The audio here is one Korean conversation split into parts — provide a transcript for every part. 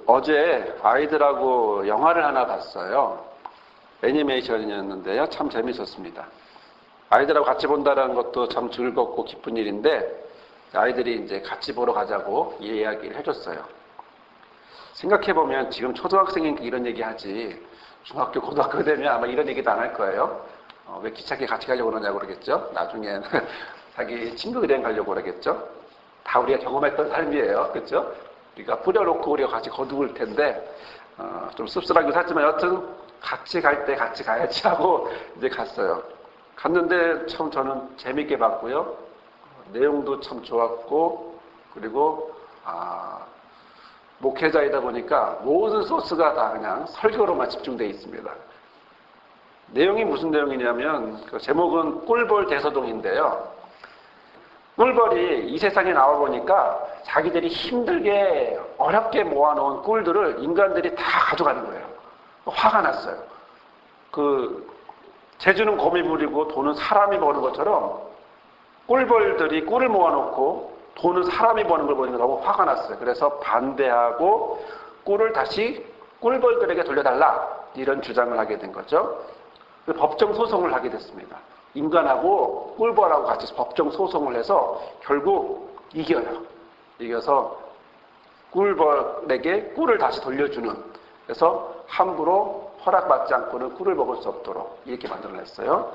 어제 아이들하고 영화를 하나 봤어요. 애니메이션이었는데요. 참 재밌었습니다. 아이들하고 같이 본다는 것도 참 즐겁고 기쁜 일인데, 아이들이 이제 같이 보러 가자고 이 이야기를 해줬어요. 생각해보면 지금 초등학생이니까 이런 얘기 하지, 중학교, 고등학교 되면 아마 이런 얘기도 안 할 거예요. 왜 기차에 같이 가려고 그러냐고 그러겠죠. 나중엔 자기 친구들이랑 가려고 그러겠죠. 다 우리가 경험했던 삶이에요. 그렇죠? 우리가 뿌려놓고 우리가 같이 거두을 텐데, 좀 씁쓸하기도 하지만 여튼 같이 갈 때 같이 가야지 하고 이제 갔어요. 갔는데 참 저는 재밌게 봤고요. 내용도 참 좋았고, 그리고 목회자이다 보니까 모든 소스가 다 그냥 설교로만 집중되어 있습니다. 내용이 무슨 내용이냐면, 그 제목은 꿀벌 대소동인데요. 꿀벌이 이 세상에 나와 보니까 자기들이 힘들게 어렵게 모아놓은 꿀들을 인간들이 다 가져가는 거예요. 화가 났어요. 재주는 곰이 부리고 돈은 사람이 버는 것처럼 꿀벌들이 꿀을 모아놓고 돈은 사람이 버는 걸 보니까 너무 화가 났어요. 그래서 반대하고 꿀을 다시 꿀벌들에게 돌려달라, 이런 주장을 하게 된 거죠. 법정 소송을 하게 됐습니다. 인간하고 꿀벌하고 같이 법정 소송을 해서 결국 이겨요. 이겨서 꿀벌에게 꿀을 다시 돌려주는, 그래서 함부로 허락받지 않고는 꿀을 먹을 수 없도록 이렇게 만들어냈어요.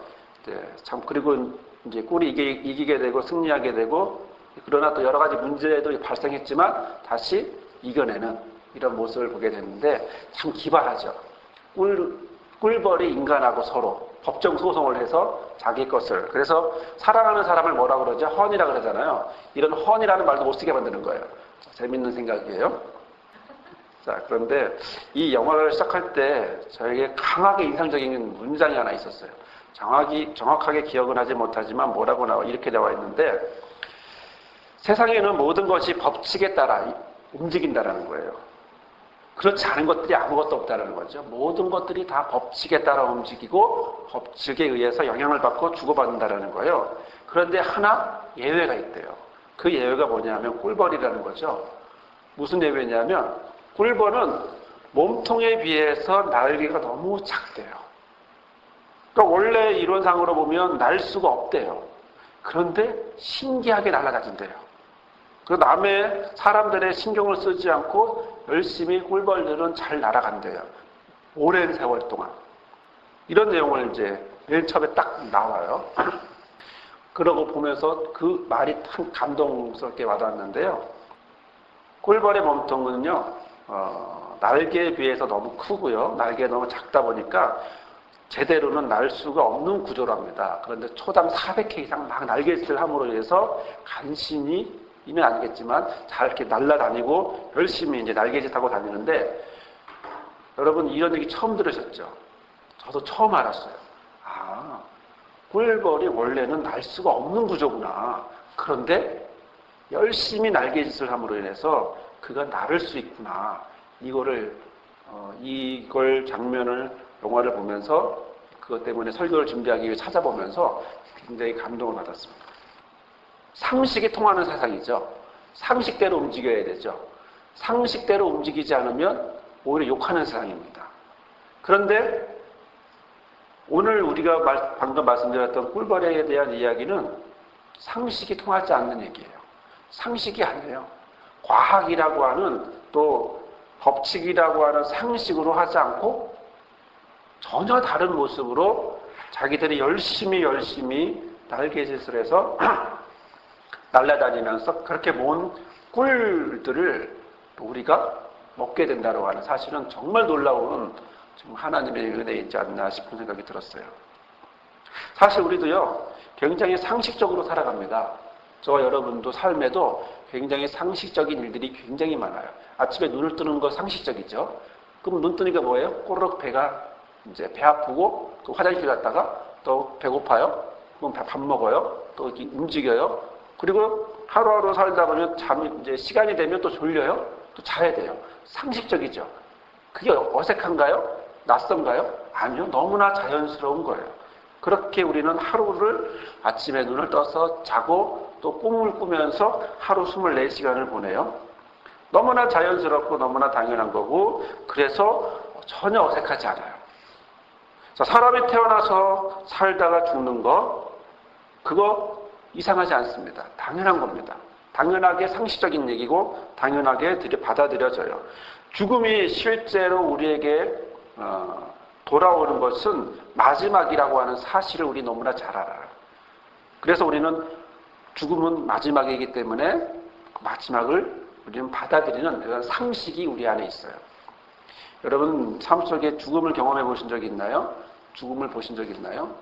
참, 그리고 이제 꿀이 이기게 되고 승리하게 되고, 그러나 또 여러 가지 문제도 발생했지만 다시 이겨내는 이런 모습을 보게 됐는데 참 기발하죠. 꿀벌이 인간하고 서로 법정 소송을 해서 자기 것을, 그래서 사랑하는 사람을 뭐라고 그러죠? 헌이라 그러잖아요. 이런 헌이라는 말도 못 쓰게 만드는 거예요. 재밌는 생각이에요. 자, 그런데 이 영화를 시작할 때 저에게 강하게 인상적인 문장이 하나 있었어요. 정확하게 기억은 하지 못하지만 뭐라고 이렇게 나와 있는데, 세상에는 모든 것이 법칙에 따라 움직인다라는 거예요. 그렇지 않은 것들이 아무것도 없다는 거죠. 모든 것들이 다 법칙에 따라 움직이고 법칙에 의해서 영향을 받고 주고받는다는 거예요. 그런데 하나 예외가 있대요. 그 예외가 뭐냐면 꿀벌이라는 거죠. 무슨 예외냐면, 꿀벌은 몸통에 비해서 날개가 너무 작대요. 그러니까 원래 이론상으로 보면 날 수가 없대요. 그런데 신기하게 날아다닌대요. 그 남의 사람들의 신경을 쓰지 않고 열심히 꿀벌들은 잘 날아간대요. 오랜 세월 동안. 이런 내용을 이제 맨 처음에 딱 나와요. 그러고 보면서 그 말이 참 감동스럽게 와닿았는데요. 꿀벌의 몸통은요, 날개에 비해서 너무 크고요. 날개가 너무 작다 보니까 제대로는 날 수가 없는 구조랍니다. 그런데 초당 400회 이상 막 날갯짓을 함으로 인해서 간신히, 이면 아니겠지만 잘 이렇게 날아다니고 열심히 이제 날개짓하고 다니는데, 여러분 이런 얘기 처음 들으셨죠? 저도 처음 알았어요. 꿀벌이 원래는 날 수가 없는 구조구나. 그런데 열심히 날개짓을 함으로 인해서 그가 날을 수 있구나. 이걸 장면을, 영화를 보면서 그것 때문에 설교를 준비하기 위해 찾아보면서 굉장히 감동을 받았습니다. 상식이 통하는 세상이죠. 상식대로 움직여야 되죠. 상식대로 움직이지 않으면 오히려 욕하는 세상입니다. 그런데 오늘 우리가 방금 말씀드렸던 꿀벌에 대한 이야기는 상식이 통하지 않는 얘기예요. 상식이 아니에요. 과학이라고 하는, 또 법칙이라고 하는 상식으로 하지 않고 전혀 다른 모습으로 자기들이 열심히 날개짓을 해서 날아다니면서 그렇게 모은 꿀들을 우리가 먹게 된다고 하는 사실은 정말 놀라운 하나님의 은혜에 있지 않나 싶은 생각이 들었어요. 사실 우리도요, 굉장히 상식적으로 살아갑니다. 저와 여러분도 삶에도 굉장히 상식적인 일들이 굉장히 많아요. 아침에 눈을 뜨는 거 상식적이죠. 그럼 눈 뜨니까 뭐예요? 꼬르륵 배 아프고, 또 화장실 갔다가 또 배고파요. 그럼 밥 먹어요. 또 이렇게 움직여요. 그리고 하루하루 살다 보면 이제 시간이 되면 또 졸려요. 또 자야 돼요. 상식적이죠. 그게 어색한가요? 낯선가요? 아니요. 너무나 자연스러운 거예요. 그렇게 우리는 하루를 아침에 눈을 떠서 자고 또 꿈을 꾸면서 하루 24시간을 보내요. 너무나 자연스럽고 너무나 당연한 거고 그래서 전혀 어색하지 않아요. 자, 사람이 태어나서 살다가 죽는 거 그거 이상하지 않습니다. 당연한 겁니다. 당연하게 상식적인 얘기고 당연하게 받아들여져요. 죽음이 실제로 우리에게 돌아오는 것은 마지막이라고 하는 사실을 우리 너무나 잘 알아요. 그래서 우리는 죽음은 마지막이기 때문에 마지막을 우리는 받아들이는 그런 상식이 우리 안에 있어요. 여러분 삶 속에 죽음을 경험해 보신 적이 있나요? 죽음을 보신 적이 있나요?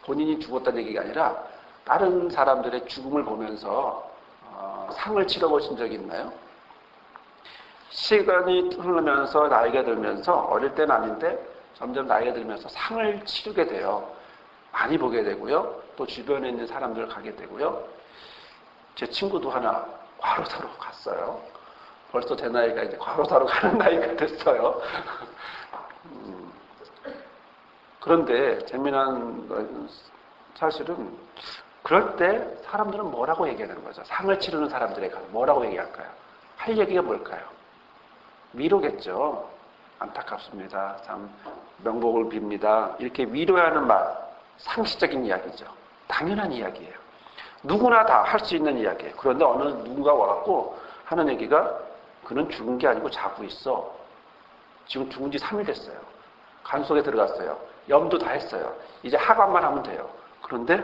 본인이 죽었다는 얘기가 아니라 다른 사람들의 죽음을 보면서 상을 치러보신 적이 있나요? 시간이 흐르면서 나이가 들면서 어릴 때는 아닌데 점점 나이가 들면서 상을 치르게 돼요. 많이 보게 되고요. 또 주변에 있는 사람들 가게 되고요. 제 친구도 하나 과로사로 갔어요. 벌써 제 나이가 이제 과로사로 가는 나이가 됐어요. 그런데 재미난 사실은 그럴 때 사람들은 뭐라고 얘기하는 거죠? 상을 치르는 사람들에 가서 뭐라고 얘기할까요? 할 얘기가 뭘까요? 위로겠죠. 안타깝습니다. 참 명복을 빕니다. 이렇게 위로하는 말, 상식적인 이야기죠. 당연한 이야기예요. 누구나 다 할 수 있는 이야기예요. 그런데 어느 누군가 와갖고 하는 얘기가 그는 죽은 게 아니고 자고 있어. 지금 죽은 지 3일 됐어요. 간 속에 들어갔어요. 염도 다 했어요. 이제 하관만 하면 돼요. 그런데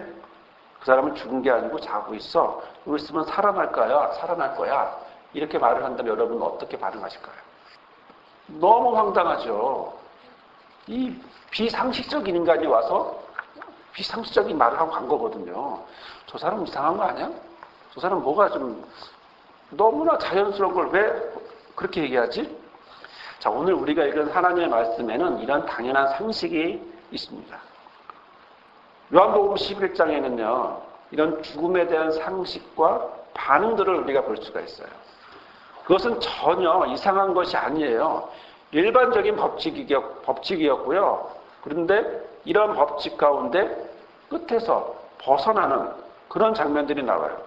그 사람은 죽은 게 아니고 자고 있어. 이거 있으면 살아날 거야. 이렇게 말을 한다면 여러분은 어떻게 반응하실까요? 너무 황당하죠. 이 비상식적인 인간이 와서 비상식적인 말을 하고 간 거거든요. 저 사람 이상한 거 아니야? 저 사람 뭐가 좀 너무나 자연스러운 걸 왜 그렇게 얘기하지? 자, 오늘 우리가 읽은 하나님의 말씀에는 이런 당연한 상식이 있습니다. 요한복음 11장에는요, 이런 죽음에 대한 상식과 반응들을 우리가 볼 수가 있어요. 그것은 전혀 이상한 것이 아니에요. 일반적인 법칙이었고요. 그런데 이런 법칙 가운데 끝에서 벗어나는 그런 장면들이 나와요.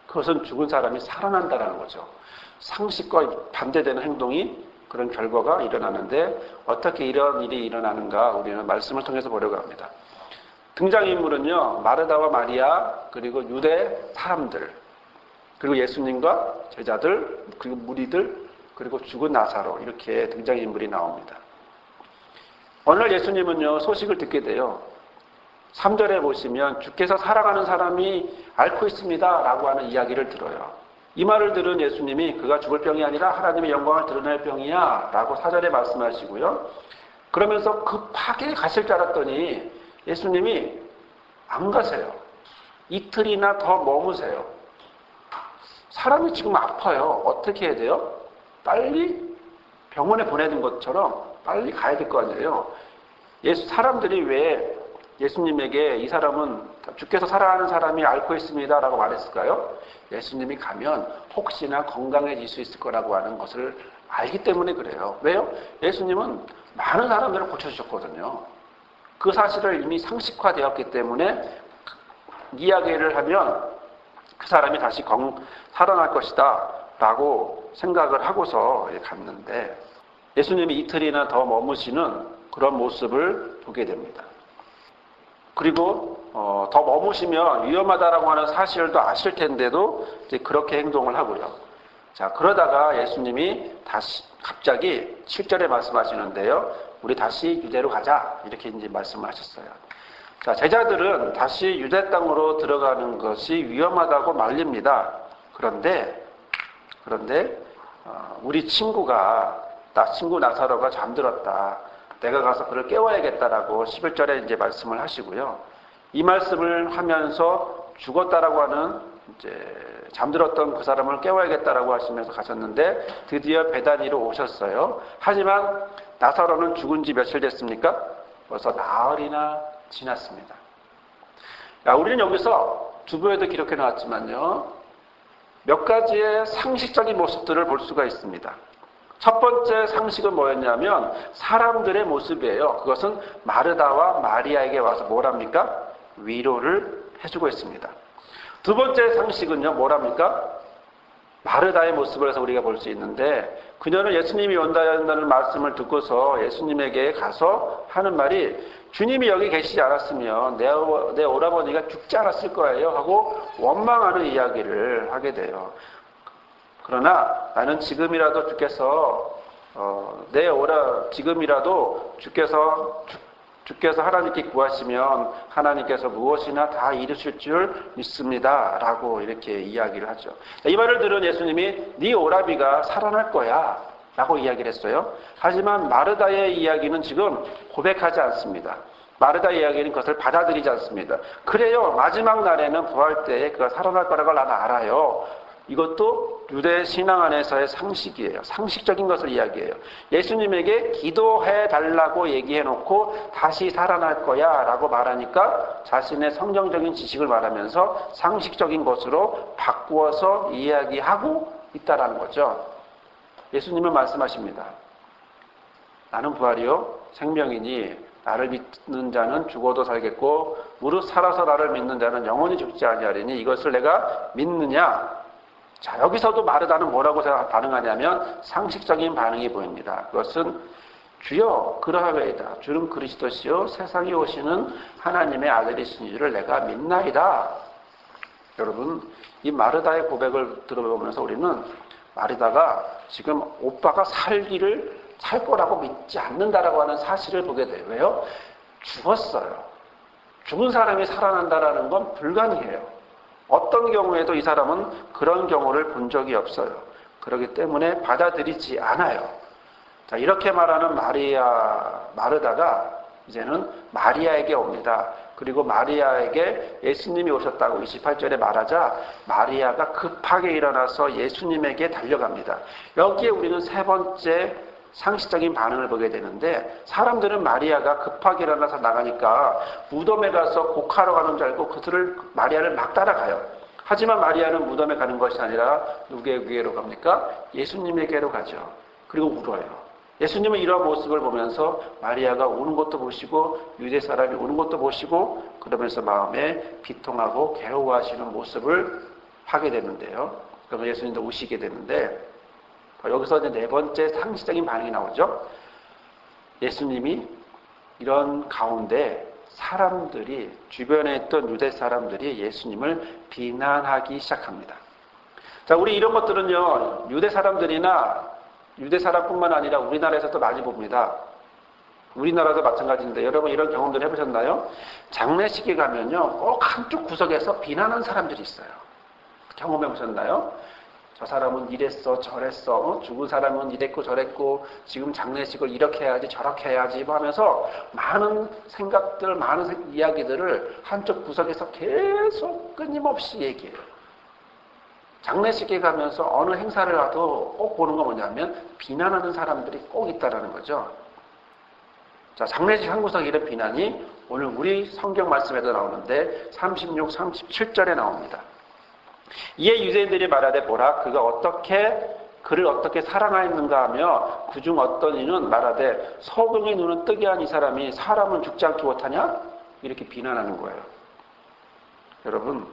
그것은 죽은 사람이 살아난다는 거죠. 상식과 반대되는 행동이 그런 결과가 일어나는데 어떻게 이런 일이 일어나는가 우리는 말씀을 통해서 보려고 합니다. 등장인물은요, 마르다와 마리아, 그리고 유대 사람들, 그리고 예수님과 제자들, 그리고 무리들, 그리고 죽은 나사로 이렇게 등장인물이 나옵니다. 어느 날 예수님은요, 소식을 듣게 돼요. 3절에 보시면 주께서 사랑하는 사람이 앓고 있습니다 라고 하는 이야기를 들어요. 이 말을 들은 예수님이 그가 죽을 병이 아니라 하나님의 영광을 드러낼 병이야 라고 4절에 말씀하시고요. 그러면서 급하게 가실 줄 알았더니 예수님이 안 가세요. 이틀이나 더 머무세요. 사람이 지금 아파요. 어떻게 해야 돼요? 빨리 병원에 보내는 것처럼 빨리 가야 될 거 아니에요. 사람들이 왜 예수님에게 이 사람은 주께서 사랑하는 사람이 앓고 있습니다 라고 말했을까요? 예수님이 가면 혹시나 건강해질 수 있을 거라고 하는 것을 알기 때문에 그래요. 왜요? 예수님은 많은 사람들을 고쳐주셨거든요. 그 사실을 이미 상식화되었기 때문에 이야기를 하면 그 사람이 다시 살아날 것이다 라고 생각을 하고서 갔는데 예수님이 이틀이나 더 머무시는 그런 모습을 보게 됩니다. 그리고 더 머무시면 위험하다라고 하는 사실을 또 아실 텐데도 이제 그렇게 행동을 하고요. 자, 그러다가 예수님이 다시 갑자기 7절에 말씀하시는데요. 우리 다시 유대로 가자 이렇게 이제 말씀을 하셨어요. 자, 제자들은 다시 유대 땅으로 들어가는 것이 위험하다고 말립니다. 그런데 우리 친구 나사로가 잠들었다. 내가 가서 그를 깨워야겠다라고 11절에 이제 말씀을 하시고요. 이 말씀을 하면서 죽었다라고 하는 이제 잠들었던 그 사람을 깨워야겠다라고 하시면서 가셨는데 드디어 베다니로 오셨어요. 하지만 나사로는 죽은 지 며칠 됐습니까? 벌써 나흘이나 지났습니다. 우리는 여기서 주보에도 기록해 놨지만요. 몇 가지의 상식적인 모습들을 볼 수가 있습니다. 첫 번째 상식은 뭐였냐면 사람들의 모습이에요. 그것은 마르다와 마리아에게 와서 뭐랍니까? 위로를 해주고 있습니다. 두 번째 상식은요, 뭐랍니까? 마르다의 모습을 우리가 볼 수 있는데, 그녀는 예수님이 온다는 말씀을 듣고서 예수님에게 가서 하는 말이, 주님이 여기 계시지 않았으면 내 오라버니가 죽지 않았을 거예요 하고 원망하는 이야기를 하게 돼요. 그러나 나는 지금이라도 주께서 주께서 하나님께 구하시면 하나님께서 무엇이나 다 이루실 줄 믿습니다 라고 이렇게 이야기를 하죠. 이 말을 들은 예수님이 네 오라비가 살아날 거야 라고 이야기를 했어요. 하지만 마르다의 이야기는 지금 고백하지 않습니다. 마르다의 이야기는 그것을 받아들이지 않습니다. 그래요, 마지막 날에는 부활 때에 그가 살아날 거라고 나는 알아요. 이것도 유대 신앙 안에서의 상식이에요. 상식적인 것을 이야기해요. 예수님에게 기도해 달라고 얘기해 놓고 다시 살아날 거야 라고 말하니까 자신의 성경적인 지식을 말하면서 상식적인 것으로 바꾸어서 이야기하고 있다라는 거죠. 예수님은 말씀하십니다. 나는 부활이요 생명이니 나를 믿는 자는 죽어도 살겠고 무릇 살아서 나를 믿는 자는 영원히 죽지 아니하리니 이것을 내가 믿느냐? 자, 여기서도 마르다는 뭐라고 반응하냐면 상식적인 반응이 보입니다. 그것은 주여 그러하외이다. 주는 그리스도시요 세상에 오시는 하나님의 아들이신 줄을 내가 믿나이다. 여러분, 이 마르다의 고백을 들어보면서 우리는 마르다가 지금 오빠가 살 거라고 믿지 않는다라고 하는 사실을 보게 돼요. 왜요? 죽었어요. 죽은 사람이 살아난다라는 건 불가능해요. 어떤 경우에도 이 사람은 그런 경우를 본 적이 없어요. 그렇기 때문에 받아들이지 않아요. 자, 이렇게 말하는 마르다가 이제는 마리아에게 옵니다. 그리고 마리아에게 예수님이 오셨다고 28절에 말하자 마리아가 급하게 일어나서 예수님에게 달려갑니다. 여기에 우리는 세 번째 상식적인 반응을 보게 되는데, 사람들은 마리아가 급하게 일어나서 나가니까 무덤에 가서 곡하러 가는 줄 알고 마리아를 막 따라가요. 하지만 마리아는 무덤에 가는 것이 아니라 누구에게로 갑니까? 예수님에게로 가죠. 그리고 울어요. 예수님은 이런 모습을 보면서 마리아가 우는 것도 보시고 유대 사람이 우는 것도 보시고 그러면서 마음에 비통하고 괴로워하시는 모습을 하게 되는데요. 그러면 예수님도 우시게 되는데, 여기서 이제 네 번째 상식적인 반응이 나오죠. 예수님이 이런 가운데 주변에 있던 유대 사람들이 예수님을 비난하기 시작합니다. 자, 우리 이런 것들은요, 유대 사람뿐만 아니라 우리나라에서도 많이 봅니다. 우리나라도 마찬가지인데, 여러분 이런 경험들 해보셨나요? 장례식에 가면요, 꼭 한쪽 구석에서 비난하는 사람들이 있어요. 경험해 보셨나요? 저 사람은 이랬어 저랬어, 죽은 사람은 이랬고 저랬고 지금 장례식을 이렇게 해야지 저렇게 해야지 하면서 많은 생각들, 많은 이야기들을 한쪽 구석에서 계속 끊임없이 얘기해요. 장례식에 가면서 어느 행사를 가도 꼭 보는 거 뭐냐면 비난하는 사람들이 꼭 있다라는 거죠. 자, 장례식 한 구석에 이런 비난이 오늘 우리 성경 말씀에도 나오는데 36, 37절에 나옵니다. 이에 유대인들이 말하되 보라 그를 어떻게 사랑하였는가 하며 그중 어떤 이는 말하되 소경의 눈은 뜨게 한 이 사람이 사람은 죽지 않게 못하냐? 이렇게 비난하는 거예요. 여러분,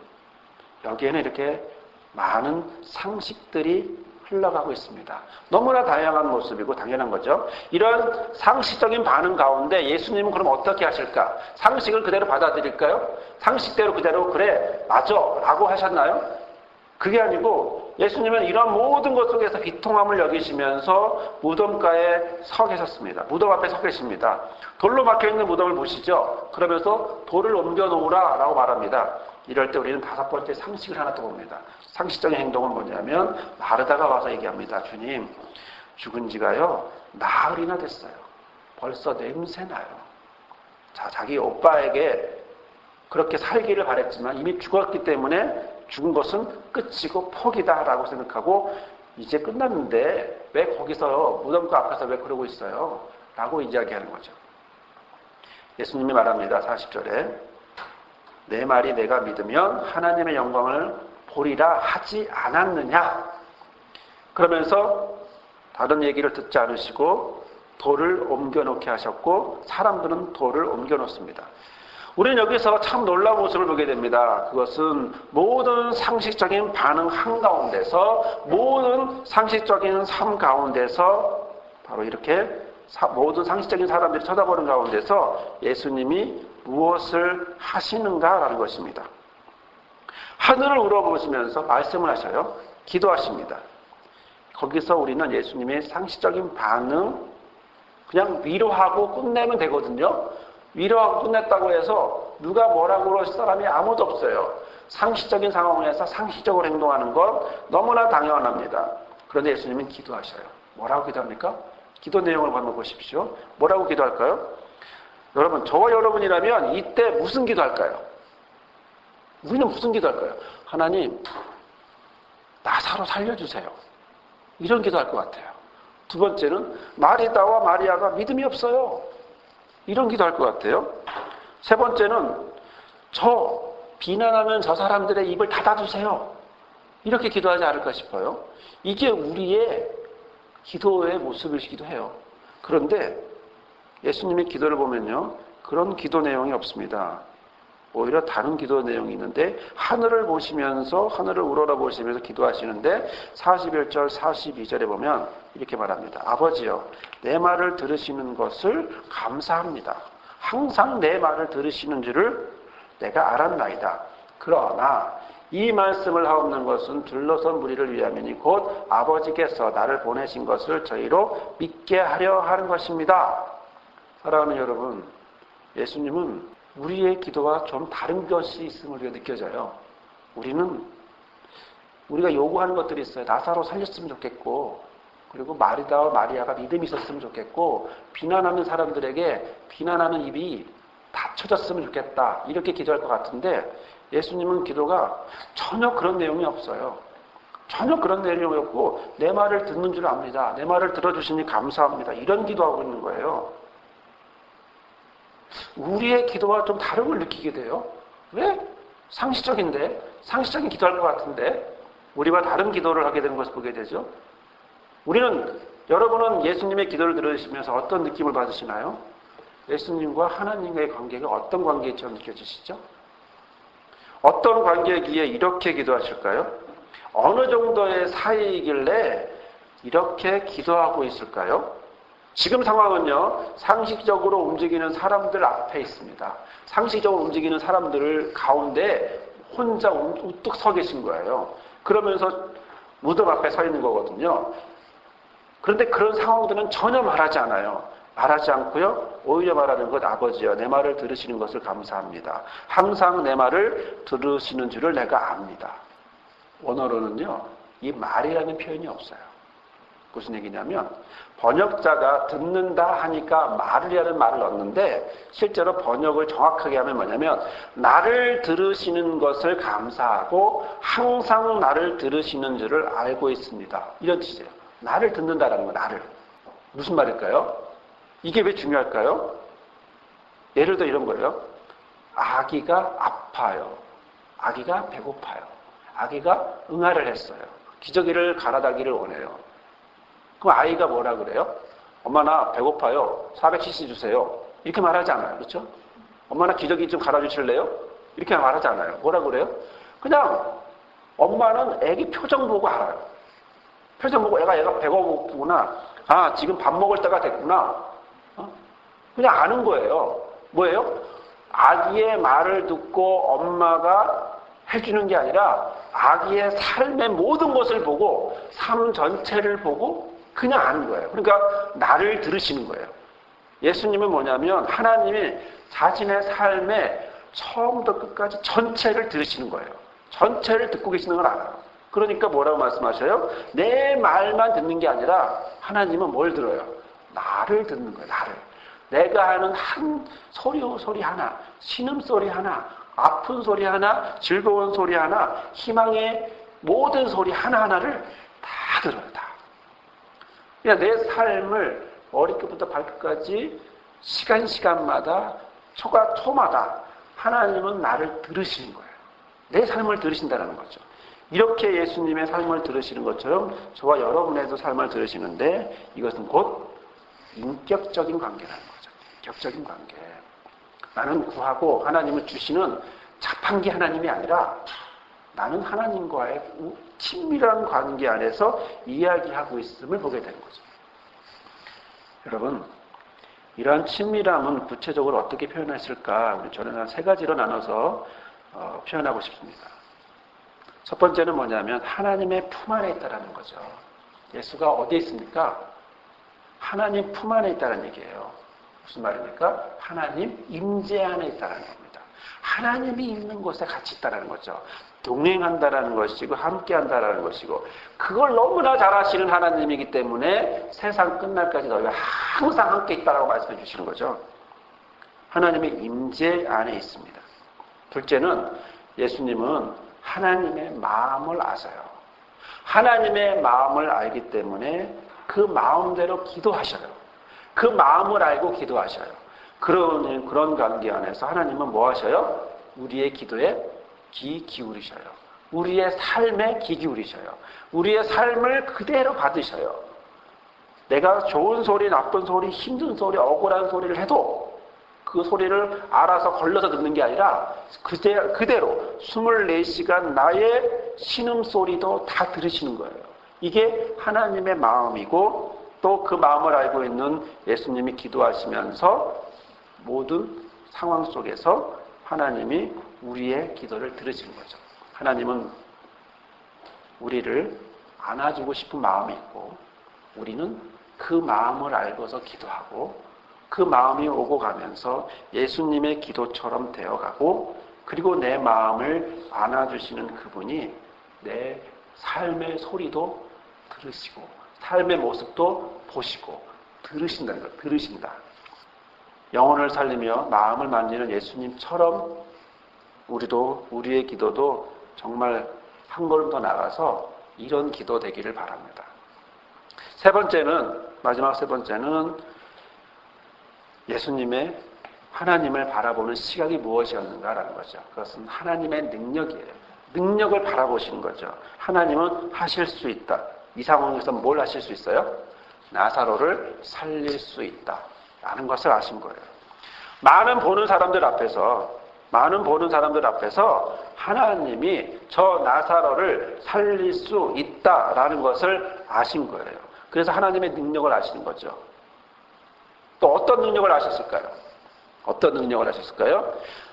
여기에는 이렇게 많은 상식들이 흘러가고 있습니다. 너무나 다양한 모습이고 당연한 거죠. 이런 상식적인 반응 가운데 예수님은 그럼 어떻게 하실까? 상식을 그대로 받아들일까요? 상식대로 그대로 그래 맞아 라고 하셨나요? 그게 아니고 예수님은 이런 모든 것 속에서 비통함을 여기시면서 무덤가에 서 계셨습니다. 무덤 앞에 서 계십니다. 돌로 막혀있는 무덤을 보시죠. 그러면서 돌을 옮겨놓으라 라고 말합니다. 이럴 때 우리는 다섯 번째 상식을 하나 더 봅니다. 상식적인 행동은 뭐냐면 마르다가 와서 얘기합니다. 주님, 죽은 지가요 나흘이나 됐어요. 벌써 냄새나요. 자, 자기 오빠에게 그렇게 살기를 바랬지만 이미 죽었기 때문에 죽은 것은 끝이고 포기다라고 생각하고 이제 끝났는데 왜 거기서 무덤가 앞에서 왜 그러고 있어요? 라고 이야기하는 거죠. 예수님이 말합니다. 40절에 내 말이 내가 믿으면 하나님의 영광을 보리라 하지 않았느냐? 그러면서 다른 얘기를 듣지 않으시고 돌을 옮겨놓게 하셨고 사람들은 돌을 옮겨놓습니다. 우리는 여기서 참 놀라운 모습을 보게 됩니다. 그것은 모든 상식적인 반응 한가운데서, 모든 상식적인 삶 가운데서, 바로 이렇게 모든 상식적인 사람들이 쳐다보는 가운데서 예수님이 무엇을 하시는가라는 것입니다. 하늘을 우러보시면서 말씀을 하셔요. 기도하십니다. 거기서 우리는 예수님의 상식적인 반응, 그냥 위로하고 끝내면 되거든요. 위로하고 끝냈다고 해서 누가 뭐라고 그럴 사람이 아무도 없어요. 상식적인 상황에서 상식적으로 행동하는 건 너무나 당연합니다. 그런데 예수님은 기도하셔요. 뭐라고 기도합니까? 기도 내용을 한번 보십시오. 뭐라고 기도할까요? 여러분, 저와 여러분이라면 이때 무슨 기도할까요? 우리는 무슨 기도할까요? 하나님, 나사로 살려주세요. 이런 기도할 것 같아요. 두 번째는 마리다와 마리아가 믿음이 없어요. 이런 기도할 것 같아요. 세 번째는 비난하는 저 사람들의 입을 닫아주세요. 이렇게 기도하지 않을까 싶어요. 이게 우리의 기도의 모습이기도 해요. 그런데 예수님의 기도를 보면요, 그런 기도 내용이 없습니다. 오히려 다른 기도 내용이 있는데, 하늘을 보시면서, 하늘을 우러러 보시면서 기도하시는데 41절 42절에 보면 이렇게 말합니다. 아버지여, 내 말을 들으시는 것을 감사합니다. 항상 내 말을 들으시는 줄을 내가 알았나이다. 그러나 이 말씀을 하옵는 것은 둘러선 무리를 위함이니 곧 아버지께서 나를 보내신 것을 저희로 믿게 하려 하는 것입니다. 사랑하는 여러분, 예수님은 우리의 기도와 좀 다른 것이 있음을 우리가 느껴져요. 우리가 요구하는 것들이 있어요. 나사로 살렸으면 좋겠고, 그리고 마리다와 마리아가 믿음이 있었으면 좋겠고, 비난하는 사람들에게 비난하는 입이 닫혀졌으면 좋겠다. 이렇게 기도할 것 같은데, 예수님은 기도가 전혀 그런 내용이 없어요. 전혀 그런 내용이 없고, 내 말을 듣는 줄 압니다. 내 말을 들어주시니 감사합니다. 이런 기도하고 있는 거예요. 우리의 기도와 좀 다른 걸 느끼게 돼요. 왜? 상식적인데, 상식적인 기도할 것 같은데 우리와 다른 기도를 하게 되는 것을 보게 되죠. 여러분은 예수님의 기도를 들으시면서 어떤 느낌을 받으시나요? 예수님과 하나님과의 관계가 어떤 관계처럼 느껴지시죠? 어떤 관계이기에 이렇게 기도하실까요? 어느 정도의 사이이길래 이렇게 기도하고 있을까요? 지금 상황은요, 상식적으로 움직이는 사람들 앞에 있습니다. 상식적으로 움직이는 사람들 가운데 혼자 우뚝 서 계신 거예요. 그러면서 무덤 앞에 서 있는 거거든요. 그런데 그런 상황들은 전혀 말하지 않아요. 말하지 않고요, 오히려 말하는 것, 아버지여, 내 말을 들으시는 것을 감사합니다. 항상 내 말을 들으시는 줄을 내가 압니다. 원어로는요, 이 말이라는 표현이 없어요. 무슨 얘기냐면, 번역자가 듣는다 하니까 말이라는 말을 넣는데, 실제로 번역을 정확하게 하면 뭐냐면, 나를 들으시는 것을 감사하고 항상 나를 들으시는 줄을 알고 있습니다. 이런 뜻이에요. 나를 듣는다라는 거, 나를. 무슨 말일까요? 이게 왜 중요할까요? 예를 들어 이런 거예요. 아기가 아파요. 아기가 배고파요. 아기가 응아를 했어요. 기저귀를 갈아달기를 원해요. 그럼 아이가 뭐라 그래요? 엄마 나 배고파요. 400cc 주세요. 이렇게 말하지 않아요. 그렇죠? 엄마 나 기저귀 좀 갈아주실래요? 이렇게 말하지 않아요. 뭐라 그래요? 그냥 엄마는 애기 표정 보고 알아요. 표정 보고 얘가 배고프구나. 아, 지금 밥 먹을 때가 됐구나. 그냥 아는 거예요. 뭐예요? 아기의 말을 듣고 엄마가 해주는 게 아니라 아기의 삶의 모든 것을 보고 삶 전체를 보고 그냥 아는 거예요. 그러니까 나를 들으시는 거예요. 예수님은 뭐냐면 하나님이 자신의 삶의 처음부터 끝까지 전체를 들으시는 거예요. 전체를 듣고 계시는 걸 알아요. 그러니까 뭐라고 말씀하셔요? 내 말만 듣는 게 아니라 하나님은 뭘 들어요? 나를 듣는 거예요. 나를. 내가 하는 한 소리 하나, 신음소리 하나, 아픈 소리 하나, 즐거운 소리 하나, 희망의 모든 소리 하나하나를 다 들어요. 다. 그냥 내 삶을 머리끝부터 발끝까지 시간마다 초마다 하나님은 나를 들으시는 거예요. 내 삶을 들으신다는 거죠. 이렇게 예수님의 삶을 들으시는 것처럼 저와 여러분의도 삶을 들으시는데 이것은 곧 인격적인 관계라는 거죠. 인격적인 관계. 나는 구하고 하나님은 주시는 자판기 하나님이 아니라 나는 하나님과의 친밀한 관계 안에서 이야기하고 있음을 보게 되는 거죠. 여러분, 이러한 친밀함은 구체적으로 어떻게 표현했을까? 저는 한 3가지로 나눠서 표현하고 싶습니다. 첫 번째는 뭐냐면 하나님의 품 안에 있다는 거죠. 예수가 어디에 있습니까? 하나님 품 안에 있다는 얘기예요. 무슨 말입니까? 하나님 임재 안에 있다는 겁니다. 하나님이 있는 곳에 같이 있다는 거죠. 동행한다라는 것이고 함께한다라는 것이고 그걸 너무나 잘 아시는 하나님이기 때문에 세상 끝날까지 너희가 항상 함께 있다라고 말씀해 주시는 거죠. 하나님의 임재 안에 있습니다. 둘째는 예수님은 하나님의 마음을 아세요. 하나님의 마음을 알기 때문에 그 마음대로 기도하셔요. 그 마음을 알고 기도하셔요. 그런 관계 안에서 하나님은 뭐 하셔요? 우리의 기도에 귀 기울이셔요. 우리의 삶에 귀 기울이셔요. 우리의 삶을 그대로 받으셔요. 내가 좋은 소리, 나쁜 소리, 힘든 소리, 억울한 소리를 해도 그 소리를 알아서 걸러서 듣는 게 아니라 그대로 24시간 나의 신음소리도 다 들으시는 거예요. 이게 하나님의 마음이고 또 그 마음을 알고 있는 예수님이 기도하시면서 모든 상황 속에서 하나님이 우리의 기도를 들으시는 거죠. 하나님은 우리를 안아주고 싶은 마음이 있고 우리는 그 마음을 알고서 기도하고 그 마음이 오고 가면서 예수님의 기도처럼 되어가고 그리고 내 마음을 안아주시는 그분이 내 삶의 소리도 들으시고 삶의 모습도 보시고 들으신다는 걸 들으신다. 영혼을 살리며 마음을 만지는 예수님처럼 우리의 기도도 정말 한 걸음 더 나가서 이런 기도 되기를 바랍니다. 마지막 세 번째는 예수님의 하나님을 바라보는 시각이 무엇이었는가라는 거죠. 그것은 하나님의 능력이에요. 능력을 바라보시는 거죠. 하나님은 하실 수 있다. 이 상황에서 뭘 하실 수 있어요? 나사로를 살릴 수 있다. 라는 것을 아신 거예요. 많은 보는 사람들 앞에서 하나님이 저 나사로를 살릴 수 있다라는 것을 아신 거예요. 그래서 하나님의 능력을 아시는 거죠. 또 어떤 능력을 아셨을까요?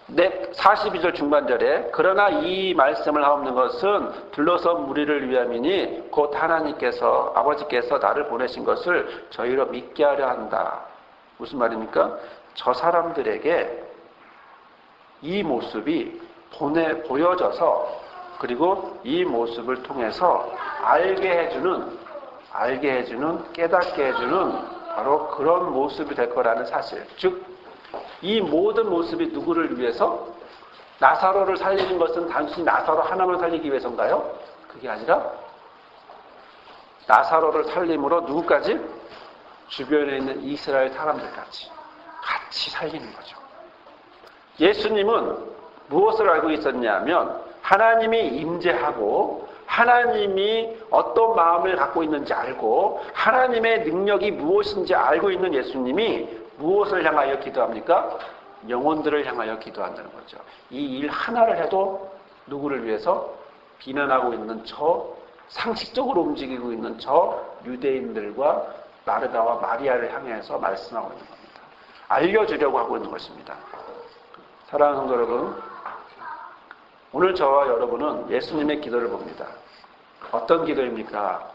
42절 중반절에 그러나 이 말씀을 하옵는 것은 둘러서 무리를 위함이니 곧 하나님께서 아버지께서 나를 보내신 것을 저희로 믿게 하려 한다. 무슨 말입니까? 저 사람들에게 이 모습이 보여져서 그리고 이 모습을 통해서 알게 해주는 깨닫게 해주는 바로 그런 모습이 될 거라는 사실. 즉 이 모든 모습이 누구를 위해서? 나사로를 살리는 것은 단순히 나사로 하나만 살리기 위해서인가요? 그게 아니라 나사로를 살림으로 누구까지? 주변에 있는 이스라엘 사람들까지 같이 살리는 거죠. 예수님은 무엇을 알고 있었냐면 하나님이 임재하고 하나님이 어떤 마음을 갖고 있는지 알고 하나님의 능력이 무엇인지 알고 있는 예수님이 무엇을 향하여 기도합니까? 영혼들을 향하여 기도한다는 거죠. 이 일 하나를 해도 누구를 위해서? 비난하고 있는 상식적으로 움직이고 있는 유대인들과 마르다와 마리아를 향해서 말씀하고 있는 겁니다. 알려주려고 하고 있는 것입니다. 사랑하는 성도 여러분, 오늘 저와 여러분은 예수님의 기도를 봅니다. 어떤 기도입니까?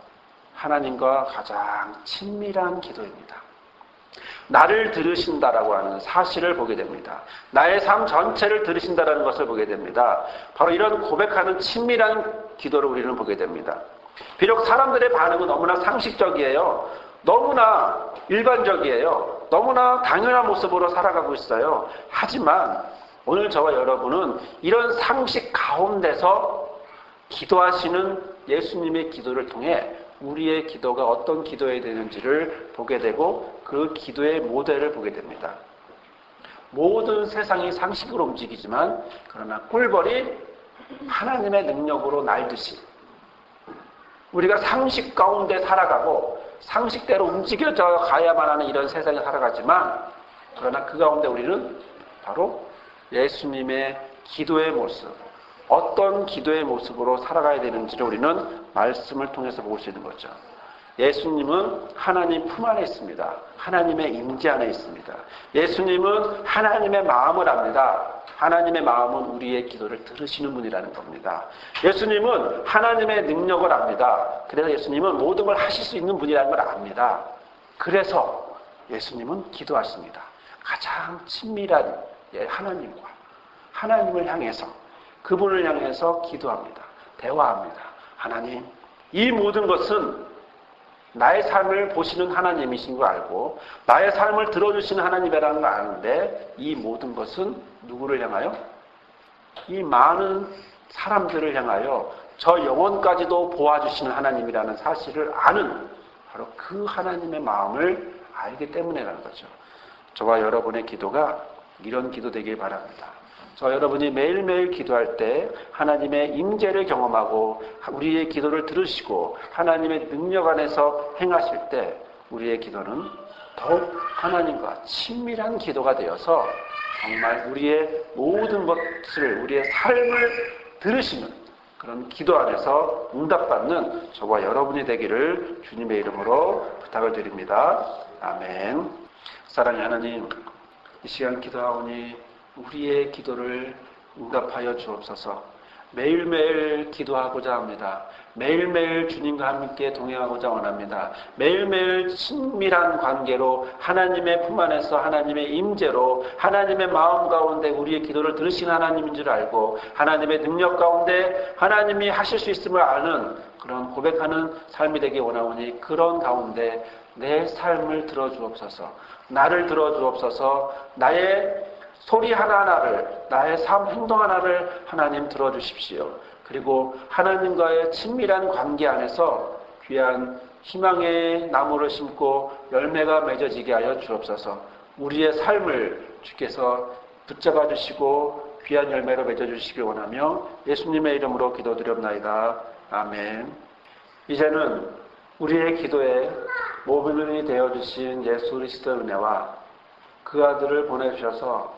하나님과 가장 친밀한 기도입니다. 나를 들으신다라고 하는 사실을 보게 됩니다. 나의 삶 전체를 들으신다라는 것을 보게 됩니다. 바로 이런 고백하는 친밀한 기도를 우리는 보게 됩니다. 비록 사람들의 반응은 너무나 상식적이에요. 너무나 일반적이에요. 너무나 당연한 모습으로 살아가고 있어요. 하지만 오늘 저와 여러분은 이런 상식 가운데서 기도하시는 예수님의 기도를 통해 우리의 기도가 어떤 기도해야 되는지를 보게 되고 그 기도의 모델을 보게 됩니다. 모든 세상이 상식으로 움직이지만 그러나 꿀벌이 하나님의 능력으로 날듯이 우리가 상식 가운데 살아가고 상식대로 움직여져 가야만 하는 이런 세상에 살아가지만 그러나 그 가운데 우리는 바로 예수님의 기도의 모습, 어떤 기도의 모습으로 살아가야 되는지를 우리는 말씀을 통해서 볼 수 있는 거죠. 예수님은 하나님 품 안에 있습니다. 하나님의 임재 안에 있습니다. 예수님은 하나님의 마음을 압니다. 하나님의 마음은 우리의 기도를 들으시는 분이라는 겁니다. 예수님은 하나님의 능력을 압니다. 그래서 예수님은 모든 걸 하실 수 있는 분이라는 걸 압니다. 그래서 예수님은 기도하십니다. 가장 친밀한 하나님과 하나님을 향해서 그분을 향해서 기도합니다. 대화합니다. 하나님, 이 모든 것은 나의 삶을 보시는 하나님이신 거 알고 나의 삶을 들어주시는 하나님이라는 걸 아는데 이 모든 것은 누구를 향하여? 이 많은 사람들을 향하여 저 영혼까지도 보아주시는 하나님이라는 사실을 아는 바로 그 하나님의 마음을 알기 때문에라는 거죠. 저와 여러분의 기도가 이런 기도 되길 바랍니다. 저 여러분이 매일매일 기도할 때 하나님의 임재를 경험하고 우리의 기도를 들으시고 하나님의 능력 안에서 행하실 때 우리의 기도는 더욱 하나님과 친밀한 기도가 되어서 정말 우리의 모든 것을 우리의 삶을 들으시는 그런 기도 안에서 응답받는 저와 여러분이 되기를 주님의 이름으로 부탁을 드립니다. 아멘. 사랑의 하나님, 이 시간 기도하오니 우리의 기도를 응답하여 주옵소서. 매일매일 기도하고자 합니다. 매일매일 주님과 함께 동행하고자 원합니다. 매일매일 친밀한 관계로 하나님의 품 안에서 하나님의 임재로 하나님의 마음 가운데 우리의 기도를 들으신 하나님인 줄 알고 하나님의 능력 가운데 하나님이 하실 수 있음을 아는 그런 고백하는 삶이 되기 원하오니 그런 가운데 내 삶을 들어주옵소서. 나를 들어주옵소서. 나의 소리 하나하나를, 나의 삶 행동 하나를 하나님 들어주십시오. 그리고 하나님과의 친밀한 관계 안에서 귀한 희망의 나무를 심고 열매가 맺어지게 하여 주옵소서. 우리의 삶을 주께서 붙잡아 주시고 귀한 열매로 맺어주시길 원하며 예수님의 이름으로 기도드렸나이다. 아멘. 이제는 우리의 기도에 모범이 되어주신 예수 그리스도의 은혜와 그 아들을 보내주셔서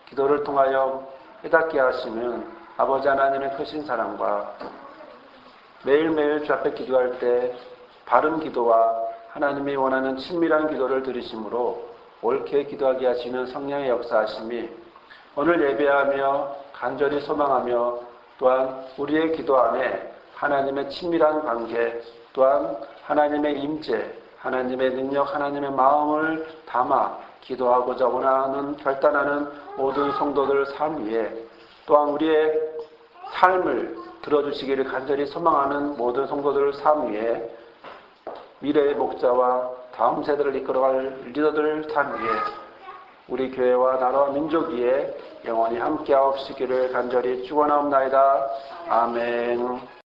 기도를 통하여 깨닫게 하시는 아버지 하나님의 크신 사랑과 매일매일 주 앞에 기도할 때 바른 기도와 하나님이 원하는 친밀한 기도를 들으심으로 옳게 기도하게 하시는 성령의 역사하심이 오늘 예배하며 간절히 소망하며 또한 우리의 기도 안에 하나님의 친밀한 관계 또한 하나님의 임재, 하나님의 능력, 하나님의 마음을 담아 기도하고자 원하는 결단하는 모든 성도들 삶 위에 또한 우리의 삶을 들어주시기를 간절히 소망하는 모든 성도들 삶 위에 미래의 목자와 다음 세대를 이끌어갈 리더들 삶 위에 우리 교회와 나라와 민족 위에 영원히 함께하옵시기를 간절히 축원하옵나이다. 아멘.